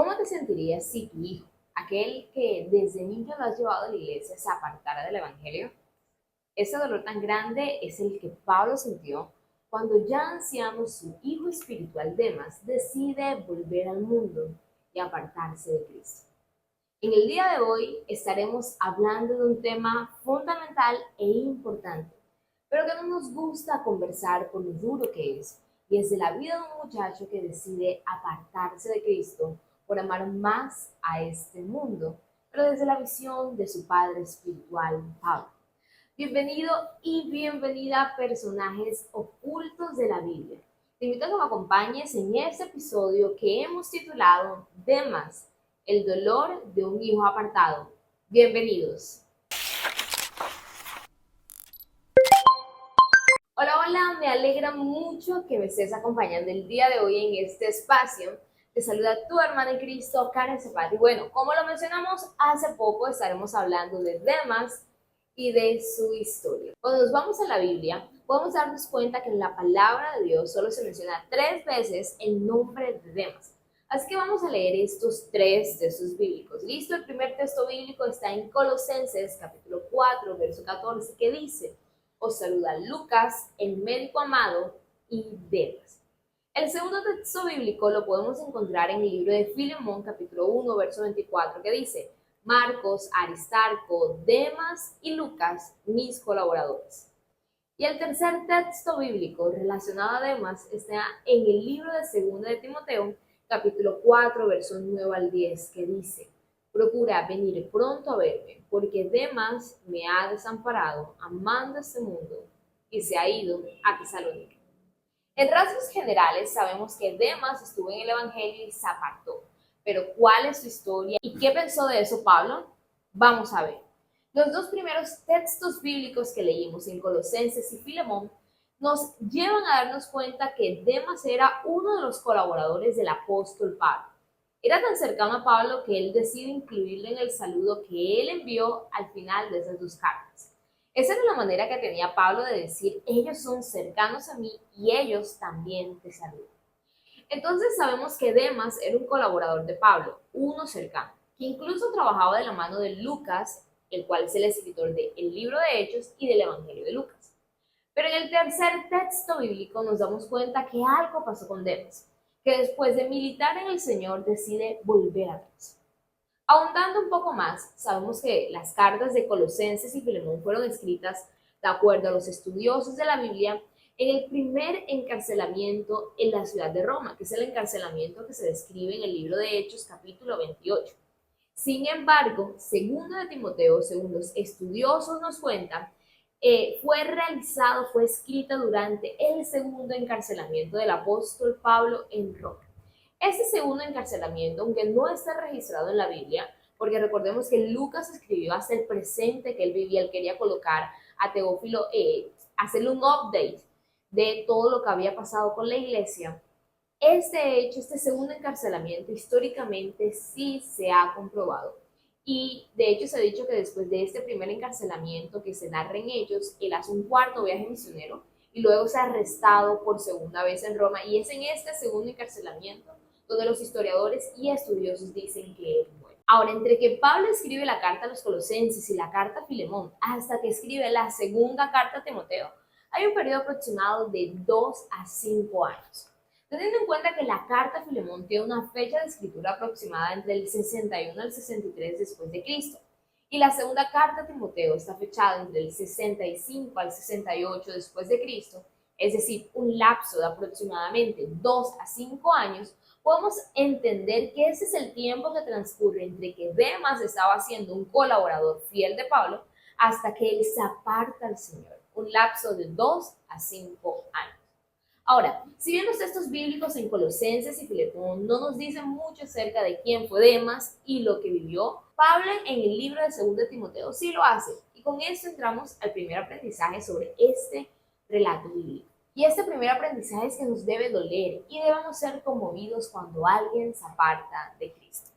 ¿Cómo te sentirías si tu hijo, aquel que desde niño lo has llevado a la iglesia, se apartara del Evangelio? Ese dolor tan grande es el que Pablo sintió cuando ya anciano su hijo espiritual Demas decide volver al mundo y apartarse de Cristo. En el día de hoy estaremos hablando de un tema fundamental e importante, pero que no nos gusta conversar por lo duro que es, y es de la vida de un muchacho que decide apartarse de Cristo por amar más a este mundo, pero desde la visión de su padre espiritual, Pablo. Bienvenido y bienvenida a Personajes Ocultos de la Biblia. Te invito a que me acompañes en este episodio que hemos titulado Demas, el dolor de un hijo apartado. Bienvenidos. Hola, hola, me alegra mucho que me estés acompañando el día de hoy en este espacio. Te saluda tu hermana en Cristo, Karen Zapata. Y bueno, como lo mencionamos hace poco, estaremos hablando de Demas y de su historia. Cuando nos vamos a la Biblia, podemos darnos cuenta que en la palabra de Dios solo se menciona 3 veces el nombre de Demas. Así que vamos a leer estos 3 textos bíblicos. Listo, el primer texto bíblico está en Colosenses capítulo 4, verso 14, que dice: os saluda Lucas, el médico amado, y Demas. El segundo texto bíblico lo podemos encontrar en el libro de Filemón, capítulo 1, verso 24, que dice: Marcos, Aristarco, Demas y Lucas, mis colaboradores. Y el tercer texto bíblico relacionado a Demas está en el libro de 2 de Timoteo, capítulo 4, versos 9 al 10, que dice: procura venir pronto a verme, porque Demas me ha desamparado, amando este mundo, y se ha ido a Tesalónica. En rasgos generales sabemos que Demas estuvo en el Evangelio y se apartó. Pero ¿cuál es su historia y qué pensó de eso Pablo? Vamos a ver. Los 2 primeros textos bíblicos que leímos en Colosenses y Filemón nos llevan a darnos cuenta que Demas era uno de los colaboradores del apóstol Pablo. Era tan cercano a Pablo que él decide incluirle en el saludo que él envió al final de esas 2 cartas. Esa era la manera que tenía Pablo de decir: ellos son cercanos a mí y ellos también te saludan. Entonces sabemos que Demas era un colaborador de Pablo, uno cercano, que incluso trabajaba de la mano de Lucas, el cual es el escritor del libro de Hechos y del Evangelio de Lucas. Pero en el tercer texto bíblico nos damos cuenta que algo pasó con Demas, que después de militar en el Señor decide volver a Cristo. Ahondando un poco más, sabemos que las cartas de Colosenses y Filemón fueron escritas, de acuerdo a los estudiosos de la Biblia, en el primer encarcelamiento en la ciudad de Roma, que es el encarcelamiento que se describe en el libro de Hechos, capítulo 28. Sin embargo, segundo de Timoteo, según los estudiosos nos cuentan, fue escrita durante el segundo encarcelamiento del apóstol Pablo en Roma. Este segundo encarcelamiento, aunque no está registrado en la Biblia, porque recordemos que Lucas escribió hasta el presente que él vivía, él quería colocar a Teófilo, hacerle un update de todo lo que había pasado con la iglesia. Este segundo encarcelamiento históricamente sí se ha comprobado. Y de hecho se ha dicho que después de este primer encarcelamiento que se narra en ellos, él hace un cuarto viaje misionero y luego se ha arrestado por segunda vez en Roma. Y es en este segundo encarcelamiento donde los historiadores y estudiosos dicen que él muere. Ahora, entre que Pablo escribe la carta a los Colosenses y la carta a Filemón, hasta que escribe la segunda carta a Timoteo, hay un periodo aproximado de 2 a 5 años. Teniendo en cuenta que la carta a Filemón tiene una fecha de escritura aproximada entre el 61 al 63 después de Cristo, y la segunda carta a Timoteo está fechada entre el 65 al 68 después de Cristo, es decir, un lapso de aproximadamente 2 a 5 años, podemos entender que ese es el tiempo que transcurre entre que Demas estaba siendo un colaborador fiel de Pablo hasta que él se aparta al Señor, un lapso de 2 a 5 años. Ahora, si bien los textos bíblicos en Colosenses y Filemón no nos dicen mucho acerca de quién fue Demas y lo que vivió, Pablo en el libro de 2 de Timoteo sí lo hace. Y con esto entramos al primer aprendizaje sobre este relato bíblico. Y este primer aprendizaje es que nos debe doler y debemos ser conmovidos cuando alguien se aparta de Cristo.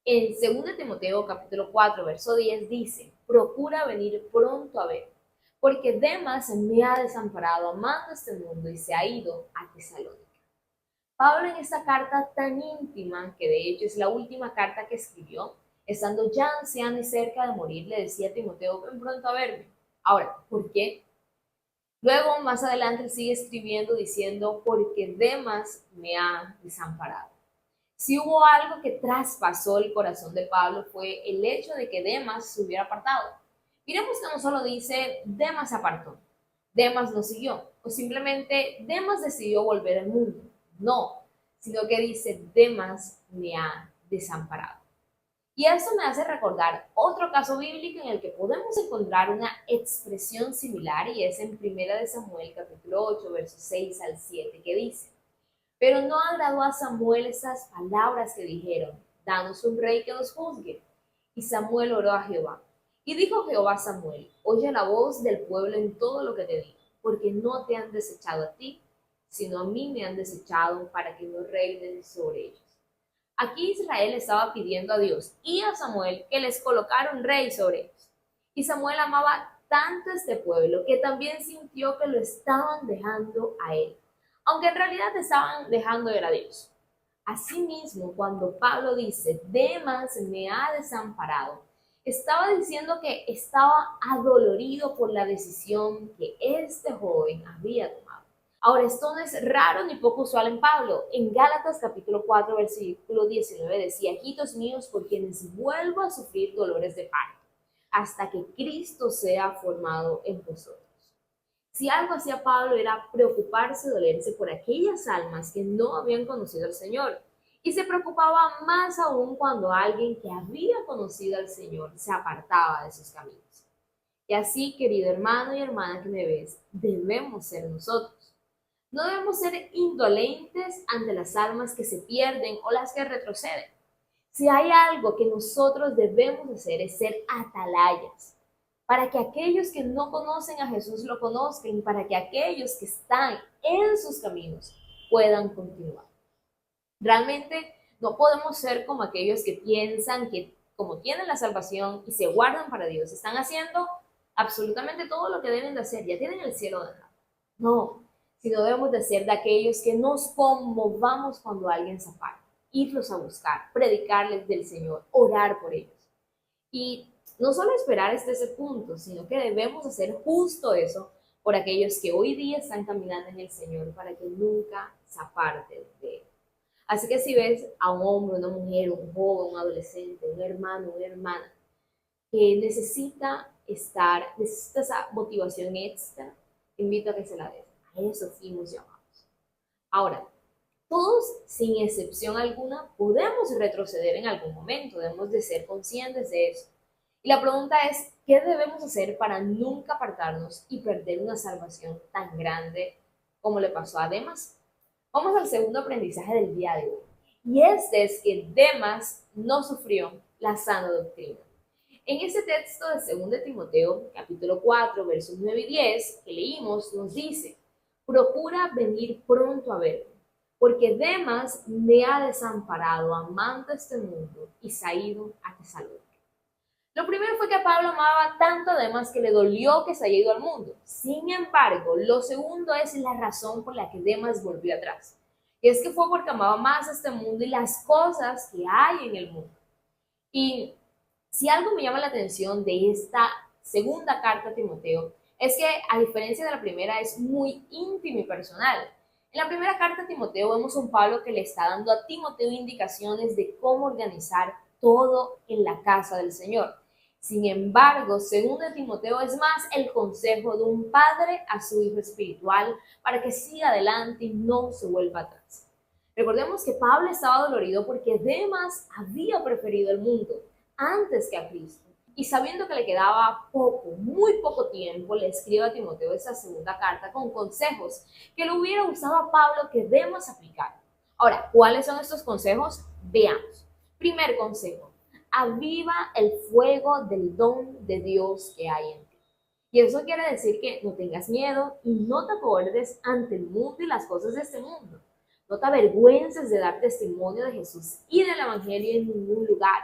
En 2 de Timoteo capítulo 4, verso 10 dice: procura venir pronto a ver, porque Demas me ha desamparado amando este mundo y se ha ido a Tesalónica. Pablo en esta carta tan íntima, que de hecho es la última carta que escribió, estando ya anciano y cerca de morir, le decía a Timoteo, ven pronto a verme. Ahora, ¿por qué? Luego, más adelante, sigue escribiendo diciendo, porque Demas me ha desamparado. Si hubo algo que traspasó el corazón de Pablo fue el hecho de que Demas se hubiera apartado. Miremos que no solo dice Demas se apartó, Demas no siguió, o simplemente Demas decidió volver al mundo. No, sino que dice Demas me ha desamparado. Y eso me hace recordar otro caso bíblico en el que podemos encontrar una expresión similar y es en 1 Samuel capítulo 8, versos 6 al 7, que dice, pero no agradó a Samuel esas palabras que dijeron, danos un rey que nos juzgue. Y Samuel oró a Jehová. Y dijo Jehová a Samuel, oye la voz del pueblo en todo lo que te digo, porque no te han desechado a ti, sino a mí me han desechado para que no reinen sobre ellos. Aquí Israel estaba pidiendo a Dios y a Samuel que les colocara un rey sobre ellos. Y Samuel amaba tanto a este pueblo que también sintió que lo estaban dejando a él, aunque en realidad estaban dejando ir a Dios. Asimismo, cuando Pablo dice, Demas me ha desamparado, estaba diciendo que estaba adolorido por la decisión que este joven había tomado. Ahora, esto no es raro ni poco usual en Pablo. En Gálatas capítulo 4, versículo 19 decía, hijitos míos, por quienes vuelvo a sufrir dolores de parto, hasta que Cristo sea formado en vosotros. Si algo hacía Pablo era preocuparse, dolerse por aquellas almas que no habían conocido al Señor. Y se preocupaba más aún cuando alguien que había conocido al Señor se apartaba de sus caminos. Y así, querido hermano y hermana que me ves, debemos ser nosotros. No debemos ser indolentes ante las almas que se pierden o las que retroceden. Si hay algo que nosotros debemos hacer es ser atalayas, para que aquellos que no conocen a Jesús lo conozcan y para que aquellos que están en sus caminos puedan continuar. Realmente no podemos ser como aquellos que piensan que como tienen la salvación y se guardan para Dios, están haciendo absolutamente todo lo que deben de hacer, ya tienen el cielo ganado. No, sino debemos de ser de aquellos que nos conmovamos cuando alguien se aparta, irlos a buscar, predicarles del Señor, orar por ellos. Y no solo esperar hasta ese punto, sino que debemos hacer justo eso por aquellos que hoy día están caminando en el Señor para que nunca se aparten de Él. Así que si ves a un hombre, una mujer, un joven, un adolescente, un hermano, una hermana que necesita esa motivación extra, te invito a que se la des. A eso fuimos llamados. Ahora, todos, sin excepción alguna, podemos retroceder en algún momento, debemos de ser conscientes de eso. Y la pregunta es, ¿qué debemos hacer para nunca apartarnos y perder una salvación tan grande como le pasó a Demas? Vamos al segundo aprendizaje del día de hoy. Y este es que Demas no sufrió la sana doctrina. En este texto de 2 Timoteo, capítulo 4, versos 9 y 10, que leímos, nos dice, procura venir pronto a verme, porque Demas me ha desamparado amando este mundo y se ha ido a Tesalónica. Lo primero fue que Pablo amaba tanto a Demas que le dolió que se haya ido al mundo. Sin embargo, lo segundo es la razón por la que Demas volvió atrás. Y es que fue porque amaba más este mundo y las cosas que hay en el mundo. Y si algo me llama la atención de esta segunda carta a Timoteo, es que a diferencia de la primera es muy íntima y personal. En la primera carta a Timoteo vemos a un Pablo que le está dando a Timoteo indicaciones de cómo organizar todo en la casa del Señor. Sin embargo, según Timoteo es más el consejo de un padre a su hijo espiritual para que siga adelante y no se vuelva atrás. Recordemos que Pablo estaba dolorido porque Demas había preferido el mundo antes que a Cristo. Y sabiendo que le quedaba poco, muy poco tiempo, le escribe a Timoteo esta segunda carta con consejos que le hubiera gustado a Pablo que Demas aplicar. Ahora, ¿cuáles son estos consejos? Veamos. Primer consejo, aviva el fuego del don de Dios que hay en ti. Y eso quiere decir que no tengas miedo y no te acobardes ante el mundo y las cosas de este mundo. No te avergüences de dar testimonio de Jesús y del Evangelio en ningún lugar,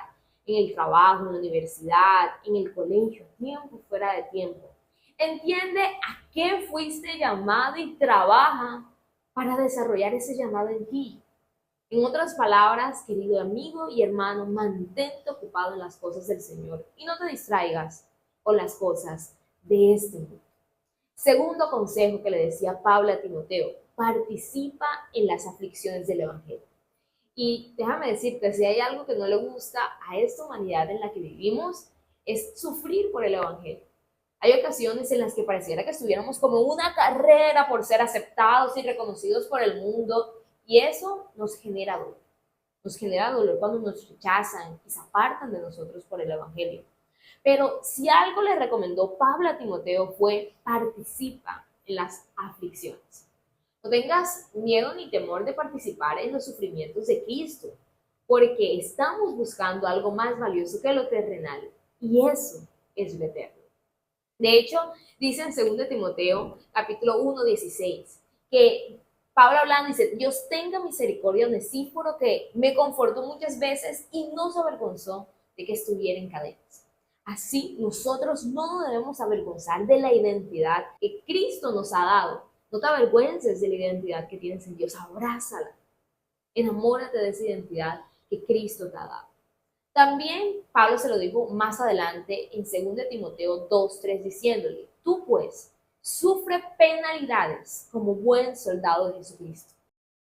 en el trabajo, en la universidad, en el colegio, tiempo fuera de tiempo. Entiende a qué fuiste llamado y trabaja para desarrollar ese llamado en ti. En otras palabras, querido amigo y hermano, mantente ocupado en las cosas del Señor y no te distraigas con las cosas de este mundo. Segundo consejo que le decía Pablo a Timoteo: participa en las aflicciones del Evangelio. Y déjame decirte, si hay algo que no le gusta a esta humanidad en la que vivimos, es sufrir por el Evangelio. Hay ocasiones en las que pareciera que estuviéramos como una carrera por ser aceptados y reconocidos por el mundo, y eso nos genera dolor. Nos genera dolor cuando nos rechazan y se apartan de nosotros por el Evangelio. Pero si algo le recomendó Pablo a Timoteo fue: participa en las aflicciones. No tengas miedo ni temor de participar en los sufrimientos de Cristo, porque estamos buscando algo más valioso que lo terrenal, y eso es lo eterno. De hecho, dice en 2 Timoteo, capítulo 1:16, que Pablo hablando dice: Dios tenga misericordia de Onesíforo, que me confortó muchas veces y no se avergonzó de que estuviera en cadenas. Así, nosotros no nos debemos avergonzar de la identidad que Cristo nos ha dado. No te avergüences de la identidad que tienes en Dios, abrázala. Enamórate de esa identidad que Cristo te ha dado. También Pablo se lo dijo más adelante en 2 Timoteo 2:3, diciéndole: tú pues, sufre penalidades como buen soldado de Jesucristo.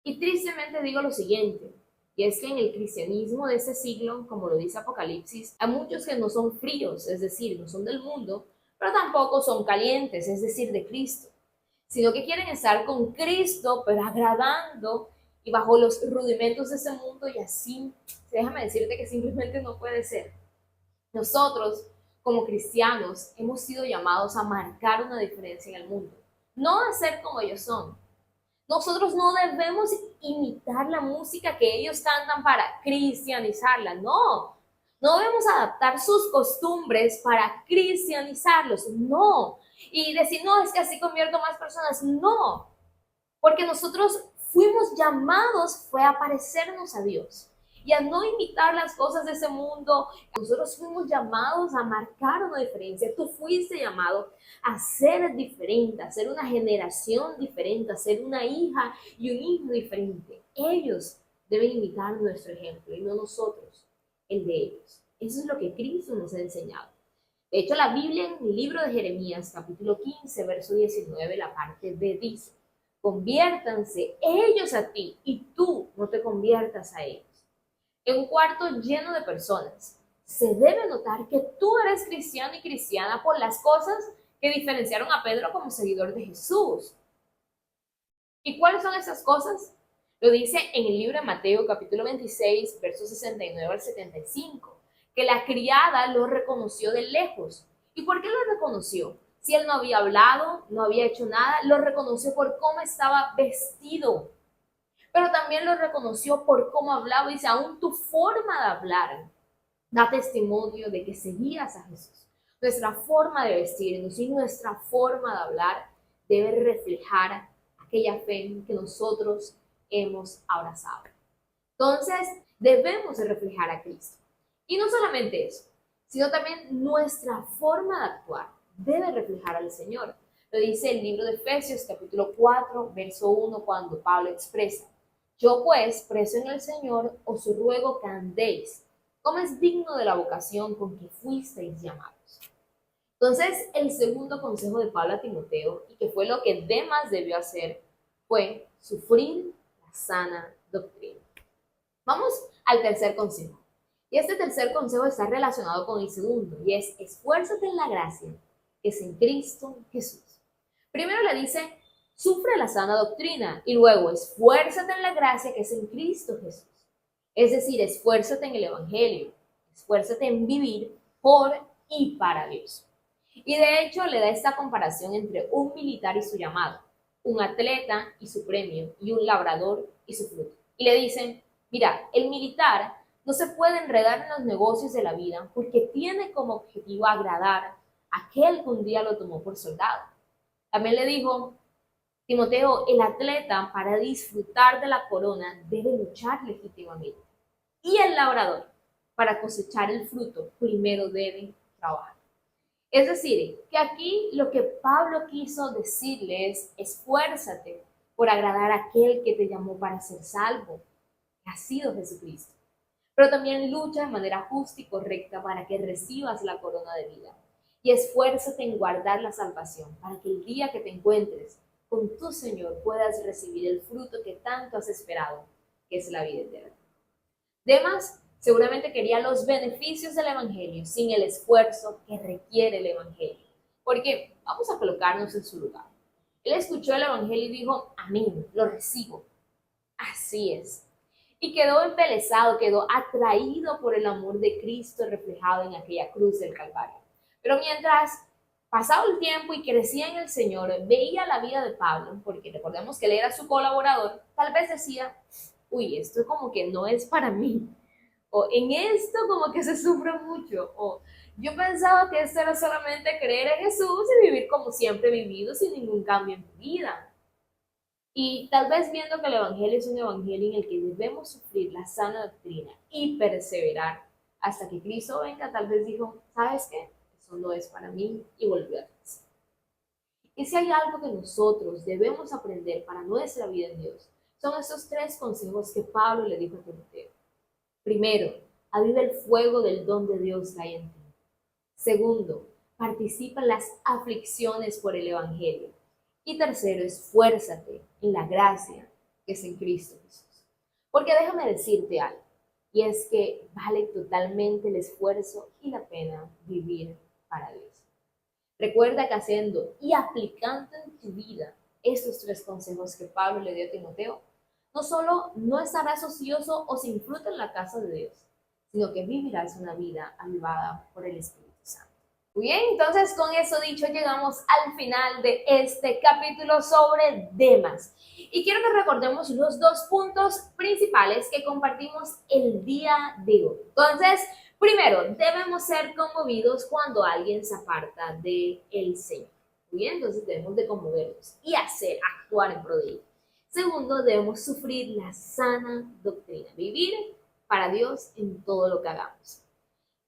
Y tristemente digo lo siguiente, y es que en el cristianismo de este siglo, como lo dice Apocalipsis, hay muchos que no son fríos, es decir, no son del mundo, pero tampoco son calientes, es decir, de Cristo, sino que quieren estar con Cristo, pero agradando y bajo los rudimentos de ese mundo, y así, déjame decirte que simplemente no puede ser. Nosotros, como cristianos, hemos sido llamados a marcar una diferencia en el mundo, no a ser como ellos son. Nosotros no debemos imitar la música que ellos cantan para cristianizarla, no. No debemos adaptar sus costumbres para cristianizarlos, no. Y decir: no, es que así convierto más personas, no. Porque nosotros fuimos llamados, fue a parecernos a Dios y a no imitar las cosas de ese mundo. Nosotros fuimos llamados a marcar una diferencia. Tú fuiste llamado a ser diferente, a ser una generación diferente, a ser una hija y un hijo diferente. Ellos deben imitar nuestro ejemplo y no nosotros el de ellos. Eso es lo que Cristo nos ha enseñado. De hecho, la Biblia en el libro de Jeremías, capítulo 15, verso 19, la parte B dice: conviértanse ellos a ti y tú no te conviertas a ellos. En un cuarto lleno de personas, se debe notar que tú eres cristiano y cristiana por las cosas que diferenciaron a Pedro como seguidor de Jesús. ¿Y cuáles son esas cosas? Lo dice en el libro de Mateo, capítulo 26, versos 69 al 75, que la criada lo reconoció de lejos. ¿Y por qué lo reconoció? Si él no había hablado, no había hecho nada, lo reconoció por cómo estaba vestido. Pero también lo reconoció por cómo hablaba. Dice: aún tu forma de hablar da testimonio de que seguías a Jesús. Nuestra forma de vestirnos y nuestra forma de hablar debe reflejar aquella fe que nosotros hemos abrazado. Entonces, debemos de reflejar a Cristo. Y no solamente eso, sino también nuestra forma de actuar debe reflejar al Señor. Lo dice el libro de Efesios, capítulo 4, verso 1, cuando Pablo expresa: yo pues, preso en el Señor, os ruego que andéis como es digno de la vocación con que fuisteis llamados. Entonces, el segundo consejo de Pablo a Timoteo, y que fue lo que Demas debió hacer, fue sufrir la sana doctrina. Vamos al tercer consejo. Y este tercer consejo está relacionado con el segundo, y es: esfuérzate en la gracia que es en Cristo Jesús. Primero le dice: sufre la sana doctrina, y luego esfuérzate en la gracia que es en Cristo Jesús. Es decir, esfuérzate en el Evangelio, esfuérzate en vivir por y para Dios. Y de hecho le da esta comparación entre un militar y su llamado, un atleta y su premio, y un labrador y su fruto. Y le dicen: mira, el militar no se puede enredar en los negocios de la vida porque tiene como objetivo agradar a aquel que un día lo tomó por soldado. También le dijo Timoteo: el atleta, para disfrutar de la corona, debe luchar legítimamente. Y el labrador, para cosechar el fruto, primero debe trabajar. Es decir, que aquí lo que Pablo quiso decirle es: esfuérzate por agradar a aquel que te llamó para ser salvo. que ha sido Jesucristo. Pero también lucha de manera justa y correcta para que recibas la corona de vida. Y esfuérzate en guardar la salvación para que el día que te encuentres con tu Señor puedas recibir el fruto que tanto has esperado, que es la vida eterna. Demas seguramente quería los beneficios del Evangelio sin el esfuerzo que requiere el Evangelio. Porque vamos a colocarnos en su lugar. Él escuchó el Evangelio y dijo, amén, lo recibo. Así es. Y quedó embelesado, quedó atraído por el amor de Cristo reflejado en aquella cruz del Calvario. Pero mientras pasaba el tiempo y crecía en el Señor, veía la vida de Pablo, porque recordemos que él era su colaborador, tal vez decía, uy, esto como que no es para mí, o en esto como que se sufre mucho, o yo pensaba que esto era solamente creer en Jesús y vivir como siempre he vivido sin ningún cambio en mi vida. Y tal vez viendo que el Evangelio es un Evangelio en el que debemos sufrir la sana doctrina y perseverar hasta que Cristo venga, tal vez dijo, ¿sabes qué? Eso no es para mí y volvió a casa. Y si hay algo que nosotros debemos aprender para nuestra vida en Dios, son esos 3 consejos que Pablo le dijo a Timoteo. Primero, aviva el fuego del don de Dios que hay en ti. Segundo, participa en las aflicciones por el Evangelio. Y tercero, esfuérzate en la gracia que es en Cristo Jesús. Porque déjame decirte algo, y es que vale totalmente el esfuerzo y la pena vivir para Dios. Recuerda que haciendo y aplicando en tu vida estos 3 consejos que Pablo le dio a Timoteo, no solo no estarás ocioso o sin fruto en la casa de Dios, sino que vivirás una vida avivada por el Espíritu Santo. Muy bien, entonces con eso dicho llegamos al final de este capítulo sobre Demas. Y quiero que recordemos los 2 puntos principales que compartimos el día de hoy. Entonces, primero, debemos ser conmovidos cuando alguien se aparta del Señor. Muy bien, entonces debemos de conmovernos y actuar en pro de él. Segundo, debemos sufrir la sana doctrina, vivir para Dios en todo lo que hagamos.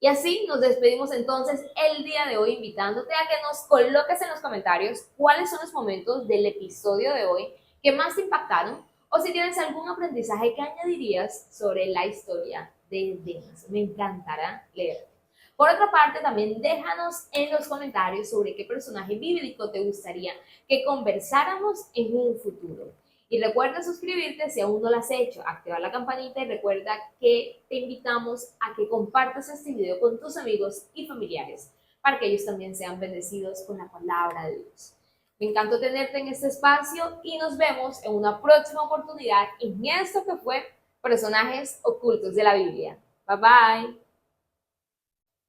Y así nos despedimos entonces el día de hoy invitándote a que nos coloques en los comentarios cuáles son los momentos del episodio de hoy que más te impactaron o si tienes algún aprendizaje que añadirías sobre la historia de Demas. Me encantará leerte. Por otra parte, también déjanos en los comentarios sobre qué personaje bíblico te gustaría que conversáramos en un futuro. Y recuerda suscribirte si aún no lo has hecho, activar la campanita y recuerda que te invitamos a que compartas este video con tus amigos y familiares para que ellos también sean bendecidos con la palabra de Dios. Me encantó tenerte en este espacio y nos vemos en una próxima oportunidad en esto que fue Personajes Ocultos de la Biblia. Bye bye.